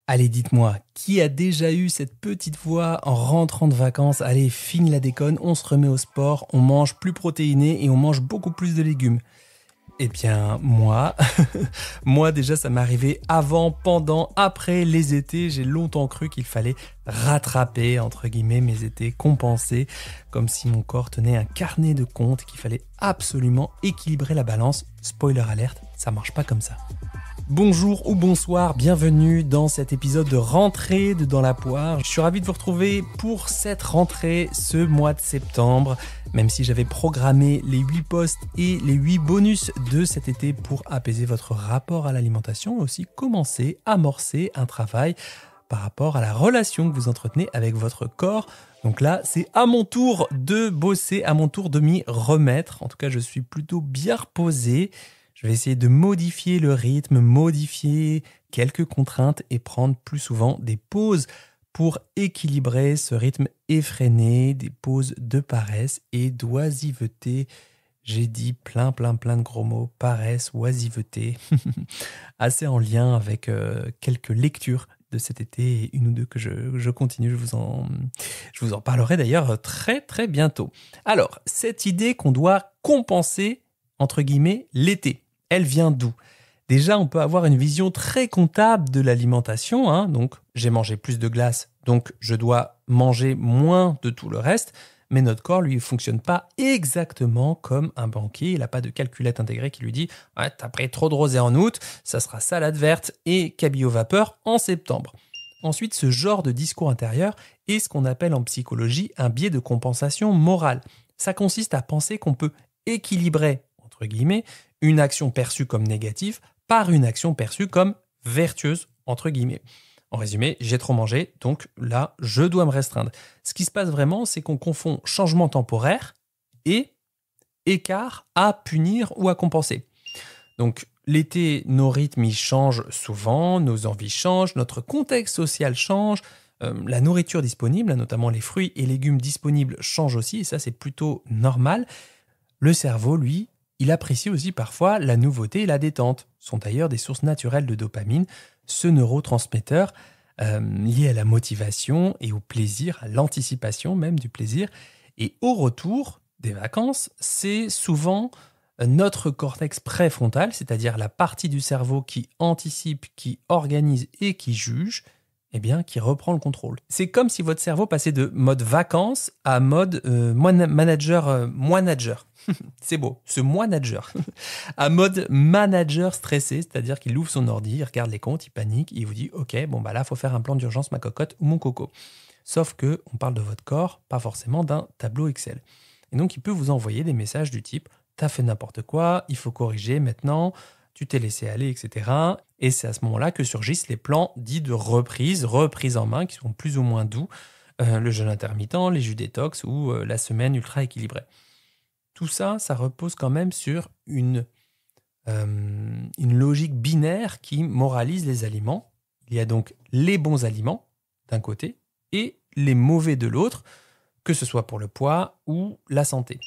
Allez, dites-moi, qui a déjà eu cette petite voix en rentrant de vacances? Allez, fine la déconne, on se remet au sport, on mange plus protéiné et on mange beaucoup plus de légumes. Eh bien, moi, moi déjà, ça m'est arrivé avant, pendant, après les étés. J'ai longtemps cru qu'il fallait rattraper, entre guillemets, mes étés, compenser, comme si mon corps tenait un carnet de comptes, qu'il fallait absolument équilibrer la balance. Spoiler alerte, ça marche pas comme ça. Bonjour ou bonsoir, bienvenue dans cet épisode de rentrée de Dans la Poire. Je suis ravi de vous retrouver pour cette rentrée ce mois de septembre, même si j'avais programmé les 8 posts et les 8 bonus de cet été pour apaiser votre rapport à l'alimentation et aussi commencer, amorcer un travail par rapport à la relation que vous entretenez avec votre corps. Donc là, c'est à mon tour de bosser, à mon tour de m'y remettre. En tout cas, je suis plutôt bien reposé. Je vais essayer de modifier le rythme, modifier quelques contraintes et prendre plus souvent des pauses pour équilibrer ce rythme effréné, des pauses de paresse et d'oisiveté. J'ai dit plein de gros mots, paresse, oisiveté, assez en lien avec quelques lectures de cet été et une ou deux que je continue. Je vous en parlerai d'ailleurs très bientôt. Alors, cette idée qu'on doit compenser, entre guillemets, l'été. Elle vient d'où? Déjà, on peut avoir une vision très comptable de l'alimentation. Donc, j'ai mangé plus de glace, donc je dois manger moins de tout le reste. Mais notre corps, lui, ne fonctionne pas exactement comme un banquier. Il n'a pas de calculette intégrée qui lui dit « Ouais, t'as pris trop de rosé en août, ça sera salade verte et cabillaud vapeur en septembre. » Ensuite, ce genre de discours intérieur est ce qu'on appelle en psychologie un biais de compensation morale. Ça consiste à penser qu'on peut équilibrer, entre guillemets, une action perçue comme négative par une action perçue comme vertueuse, entre guillemets. En résumé, j'ai trop mangé, donc là, je dois me restreindre. Ce qui se passe vraiment, c'est qu'on confond changement temporaire et écart à punir ou à compenser. Donc, l'été, nos rythmes ils changent souvent, nos envies changent, notre contexte social change, la nourriture disponible, notamment les fruits et légumes disponibles, change aussi, et ça, c'est plutôt normal. Le cerveau, lui, il apprécie aussi parfois la nouveauté et la détente. Ce sont d'ailleurs des sources naturelles de dopamine, ce neurotransmetteur lié à la motivation et au plaisir, à l'anticipation même du plaisir. Et au retour des vacances, c'est souvent notre cortex préfrontal, c'est-à-dire la partie du cerveau qui anticipe, qui organise et qui juge, qui reprend le contrôle. C'est comme si votre cerveau passait de mode vacances à mode manager. C'est beau, ce manager. À mode manager stressé, c'est-à-dire qu'il ouvre son ordi, il regarde les comptes, il panique, il vous dit « Ok, bon bah là, il faut faire un plan d'urgence, ma cocotte ou mon coco ». Sauf que on parle de votre corps, pas forcément d'un tableau Excel. Et donc, il peut vous envoyer des messages du type « T'as fait n'importe quoi, il faut corriger maintenant ». Tu t'es laissé aller, etc. Et c'est à ce moment-là que surgissent les plans dits de reprise en main, qui sont plus ou moins doux, le jeûne intermittent, les jus détox ou la semaine ultra équilibrée. Tout ça, ça repose quand même sur une logique binaire qui moralise les aliments. Il y a donc les bons aliments d'un côté et les mauvais de l'autre, que ce soit pour le poids ou la santé.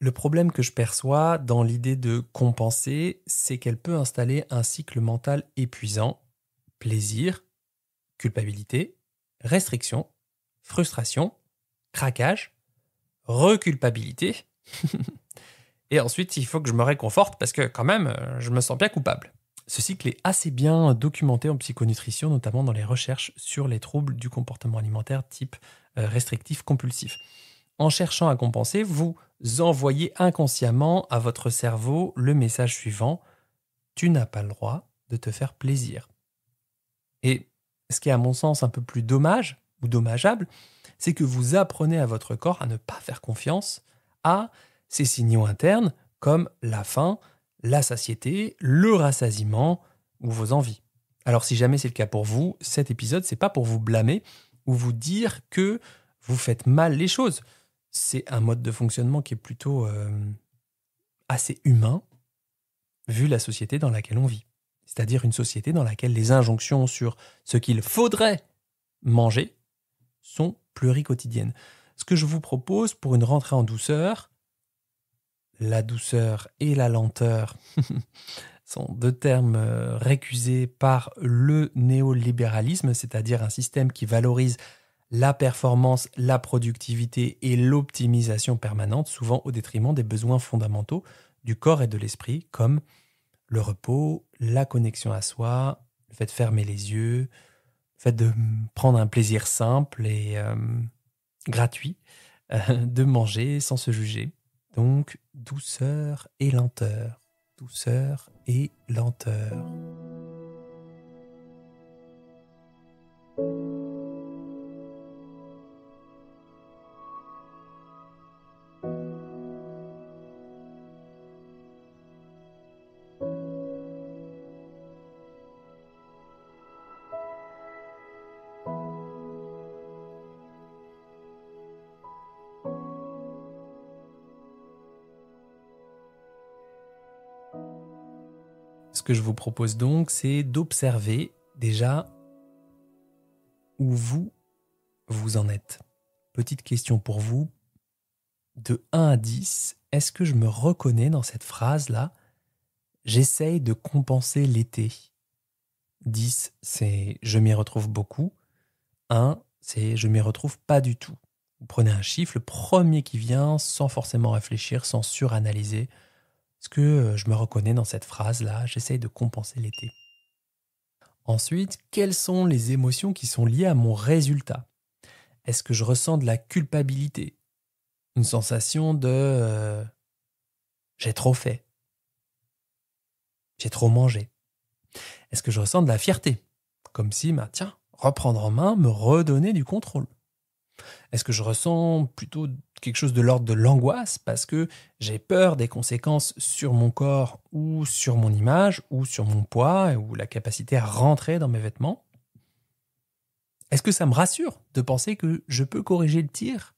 Le problème que je perçois dans l'idée de compenser, c'est qu'elle peut installer un cycle mental épuisant. Plaisir, culpabilité, restriction, frustration, craquage, reculpabilité. Et ensuite, il faut que je me réconforte parce que quand même, je me sens bien coupable. Ce cycle est assez bien documenté en psychonutrition, notamment dans les recherches sur les troubles du comportement alimentaire type restrictif compulsif. En cherchant à compenser, vous envoyez inconsciemment à votre cerveau le message suivant « Tu n'as pas le droit de te faire plaisir ». Et ce qui est à mon sens un peu plus dommage ou dommageable, c'est que vous apprenez à votre corps à ne pas faire confiance à ces signaux internes comme la faim, la satiété, le rassasiement ou vos envies. Alors si jamais c'est le cas pour vous, cet épisode, c'est pas pour vous blâmer ou vous dire que vous faites mal les choses. C'est un mode de fonctionnement qui est plutôt assez humain, vu la société dans laquelle on vit. C'est-à-dire une société dans laquelle les injonctions sur ce qu'il faudrait manger sont pluriquotidiennes. Ce que je vous propose pour une rentrée en douceur, la douceur et la lenteur, sont deux termes récusés par le néolibéralisme, c'est-à-dire un système qui valorise la performance, la productivité et l'optimisation permanente, souvent au détriment des besoins fondamentaux du corps et de l'esprit, comme le repos, la connexion à soi, le fait de fermer les yeux, le fait de prendre un plaisir simple et gratuit, de manger sans se juger. Donc, douceur et lenteur. Douceur et lenteur. Ce que je vous propose donc, c'est d'observer déjà où vous en êtes. Petite question pour vous. De 1 à 10, est-ce que je me reconnais dans cette phrase-là ? J'essaye de compenser l'été. 10, c'est je m'y retrouve beaucoup. 1, c'est je m'y retrouve pas du tout. Vous prenez un chiffre, le premier qui vient, sans forcément réfléchir, sans suranalyser. Est-ce que je me reconnais dans cette phrase-là ? J'essaye de compenser l'été. Ensuite, quelles sont les émotions qui sont liées à mon résultat ? Est-ce que je ressens de la culpabilité ? Une sensation de j'ai trop fait. J'ai trop mangé. Est-ce que je ressens de la fierté ? Comme si, tiens, reprendre en main, me redonner du contrôle. Est-ce que je ressens plutôt quelque chose de l'ordre de l'angoisse parce que j'ai peur des conséquences sur mon corps ou sur mon image ou sur mon poids ou la capacité à rentrer dans mes vêtements ? Est-ce que ça me rassure de penser que je peux corriger le tir ?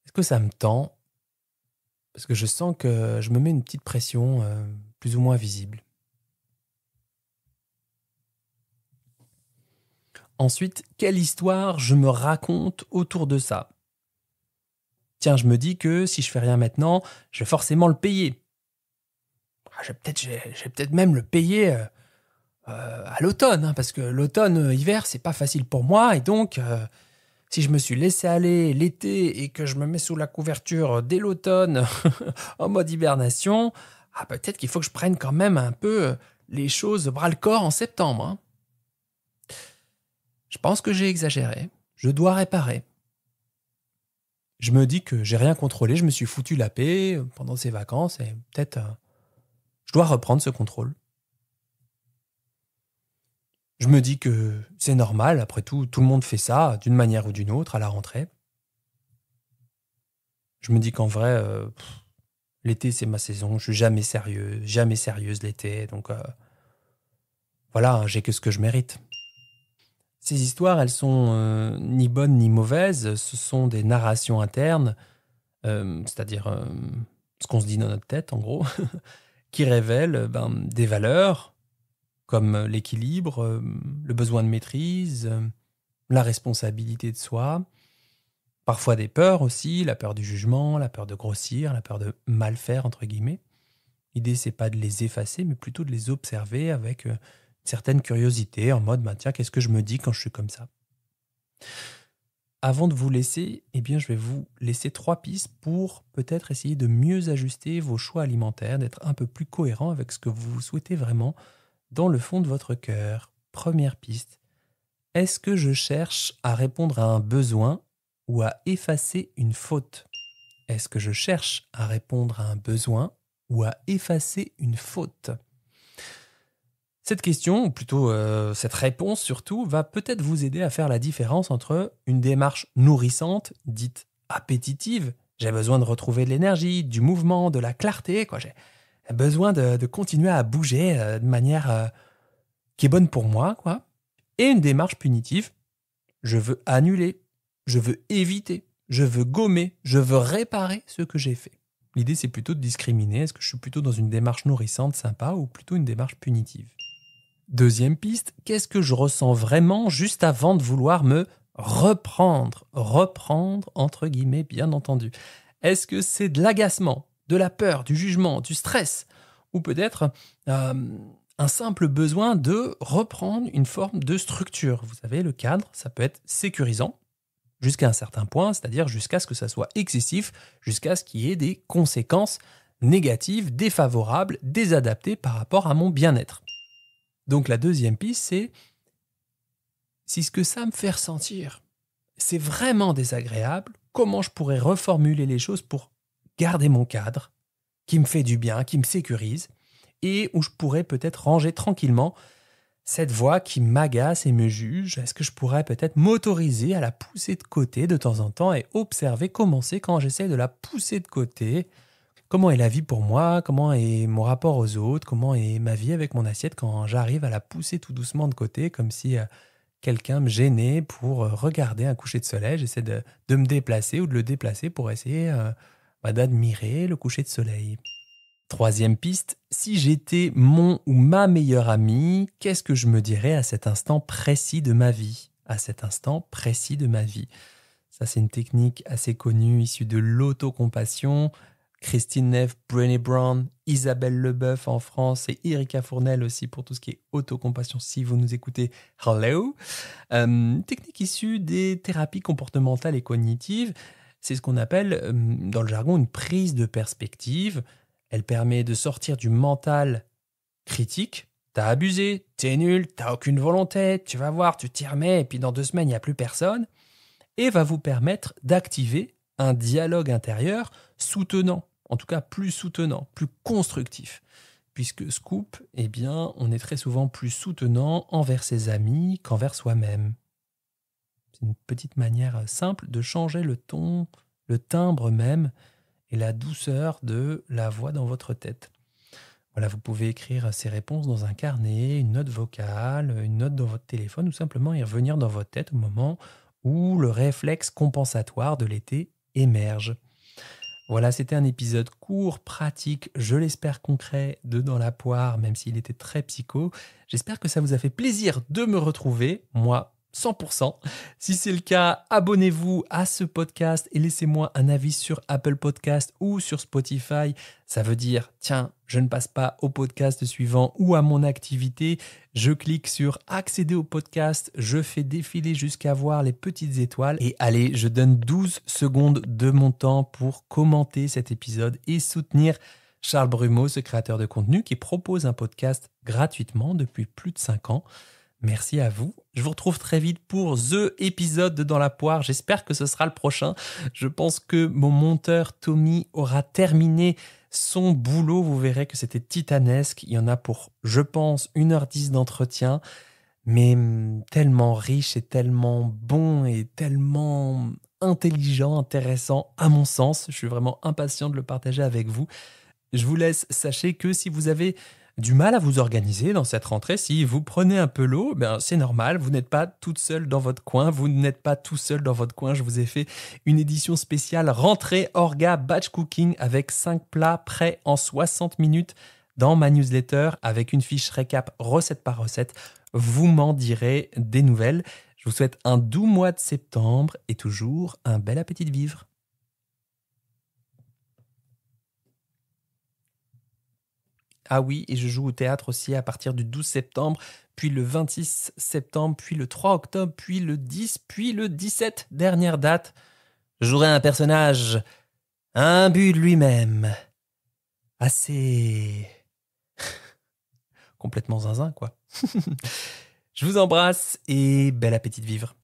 Est-ce que ça me tend ? Parce que je sens que je me mets une petite pression plus ou moins visible. Ensuite, quelle histoire je me raconte autour de ça ? Tiens, je me dis que si je fais rien maintenant, je vais forcément le payer. Je vais peut-être même le payer à l'automne, parce que l'automne-hiver, c'est pas facile pour moi, et donc si je me suis laissé aller l'été et que je me mets sous la couverture dès l'automne en mode hibernation, peut-être qu'il faut que je prenne quand même un peu les choses bras-le-corps en septembre. Je pense que j'ai exagéré. Je dois réparer. Je me dis que j'ai rien contrôlé, je me suis foutu la paix pendant ces vacances et peut-être je dois reprendre ce contrôle. Je me dis que c'est normal, après tout le monde fait ça d'une manière ou d'une autre à la rentrée. Je me dis qu'en vrai, l'été c'est ma saison, je suis jamais sérieuse l'été, donc voilà, j'ai que ce que je mérite. Ces histoires, elles sont ni bonnes ni mauvaises, ce sont des narrations internes, c'est-à-dire ce qu'on se dit dans notre tête en gros, qui révèlent des valeurs comme l'équilibre, le besoin de maîtrise, la responsabilité de soi, parfois des peurs aussi, la peur du jugement, la peur de grossir, la peur de mal faire entre guillemets. L'idée c'est pas de les effacer, mais plutôt de les observer avec certaine curiosité, en mode tiens, qu'est-ce que je me dis quand je suis comme ça ? Avant de vous laisser, je vais vous laisser 3 pistes pour peut-être essayer de mieux ajuster vos choix alimentaires, d'être un peu plus cohérent avec ce que vous souhaitez vraiment dans le fond de votre cœur. Première piste, est-ce que je cherche à répondre à un besoin ou à effacer une faute ? Est-ce que je cherche à répondre à un besoin ou à effacer une faute ? Cette question, ou plutôt cette réponse surtout, va peut-être vous aider à faire la différence entre une démarche nourrissante, dite appétitive. J'ai besoin de retrouver de l'énergie, du mouvement, de la clarté. J'ai besoin de continuer à bouger de manière qui est bonne pour moi. Et une démarche punitive. Je veux annuler, je veux éviter, je veux gommer, je veux réparer ce que j'ai fait. L'idée, c'est plutôt de discriminer. Est-ce que je suis plutôt dans une démarche nourrissante, sympa, ou plutôt une démarche punitive ? Deuxième piste, qu'est-ce que je ressens vraiment juste avant de vouloir me reprendre ? Reprendre, entre guillemets, bien entendu. Est-ce que c'est de l'agacement, de la peur, du jugement, du stress, ou peut-être un simple besoin de reprendre une forme de structure. Vous savez, le cadre, ça peut être sécurisant jusqu'à un certain point, c'est-à-dire jusqu'à ce que ça soit excessif, jusqu'à ce qu'il y ait des conséquences négatives, défavorables, désadaptées par rapport à mon bien-être. Donc la deuxième piste, c'est si ce que ça me fait ressentir, c'est vraiment désagréable, comment je pourrais reformuler les choses pour garder mon cadre, qui me fait du bien, qui me sécurise, et où je pourrais peut-être ranger tranquillement cette voix qui m'agace et me juge. Est-ce que je pourrais peut-être m'autoriser à la pousser de côté de temps en temps et observer comment c'est quand j'essaie de la pousser de côté? Comment est la vie pour moi? Comment est mon rapport aux autres? Comment est ma vie avec mon assiette quand j'arrive à la pousser tout doucement de côté, comme si quelqu'un me gênait pour regarder un coucher de soleil? J'essaie de me déplacer ou de le déplacer pour essayer d'admirer le coucher de soleil. Troisième piste, si j'étais mon ou ma meilleure amie, qu'est-ce que je me dirais à cet instant précis de ma vie? À cet instant précis de ma vie. Ça, c'est une technique assez connue, issue de l'autocompassion. Christine Neff, Brené Brown, Isabelle Leboeuf en France et Erika Fournel aussi pour tout ce qui est autocompassion. Si vous nous écoutez, hello. Technique issue des thérapies comportementales et cognitives. C'est ce qu'on appelle, dans le jargon, une prise de perspective. Elle permet de sortir du mental critique. T'as abusé, t'es nul, t'as aucune volonté, tu vas voir, tu t'y remets, et puis dans 2 semaines, il n'y a plus personne. Et va vous permettre d'activer un dialogue intérieur soutenant, en tout cas plus soutenant, plus constructif. Puisque Scoop, eh bien, on est très souvent plus soutenant envers ses amis qu'envers soi-même. C'est une petite manière simple de changer le ton, le timbre même, et la douceur de la voix dans votre tête. Voilà, vous pouvez écrire ces réponses dans un carnet, une note vocale, une note dans votre téléphone, ou simplement y revenir dans votre tête au moment où le réflexe compensatoire de l'été émerge. Voilà, c'était un épisode court, pratique, je l'espère concret, de Dans la poire, même s'il était très psycho. J'espère que ça vous a fait plaisir de me retrouver, moi, 100%. Si c'est le cas, abonnez-vous à ce podcast et laissez-moi un avis sur Apple Podcast ou sur Spotify. Ça veut dire, tiens, je ne passe pas au podcast suivant ou à mon activité. Je clique sur accéder au podcast, je fais défiler jusqu'à voir les petites étoiles et allez, je donne 12 secondes de mon temps pour commenter cet épisode et soutenir Charles Brumeau, ce créateur de contenu qui propose un podcast gratuitement depuis plus de 5 ans. Merci à vous. Je vous retrouve très vite pour The épisode de Dans la poire. J'espère que ce sera le prochain. Je pense que mon monteur Tommy aura terminé son boulot. Vous verrez que c'était titanesque. Il y en a pour, je pense, 1h10 d'entretien, mais tellement riche et tellement bon et tellement intelligent, intéressant à mon sens. Je suis vraiment impatient de le partager avec vous. Je vous laisse, sachez que si vous avez du mal à vous organiser dans cette rentrée, si vous prenez un peu l'eau, c'est normal, vous n'êtes pas toute seule dans votre coin, vous n'êtes pas tout seul dans votre coin. Je vous ai fait une édition spéciale rentrée Orga Batch Cooking avec 5 plats prêts en 60 minutes dans ma newsletter avec une fiche récap recette par recette. Vous m'en direz des nouvelles. Je vous souhaite un doux mois de septembre et toujours un bel appétit de vivre. Ah oui, et je joue au théâtre aussi à partir du 12 septembre, puis le 26 septembre, puis le 3 octobre, puis le 10, puis le 17, dernière date. Je jouerai un personnage imbu de lui-même. Assez... complètement zinzin, quoi. Je vous embrasse et bel appétit de vivre.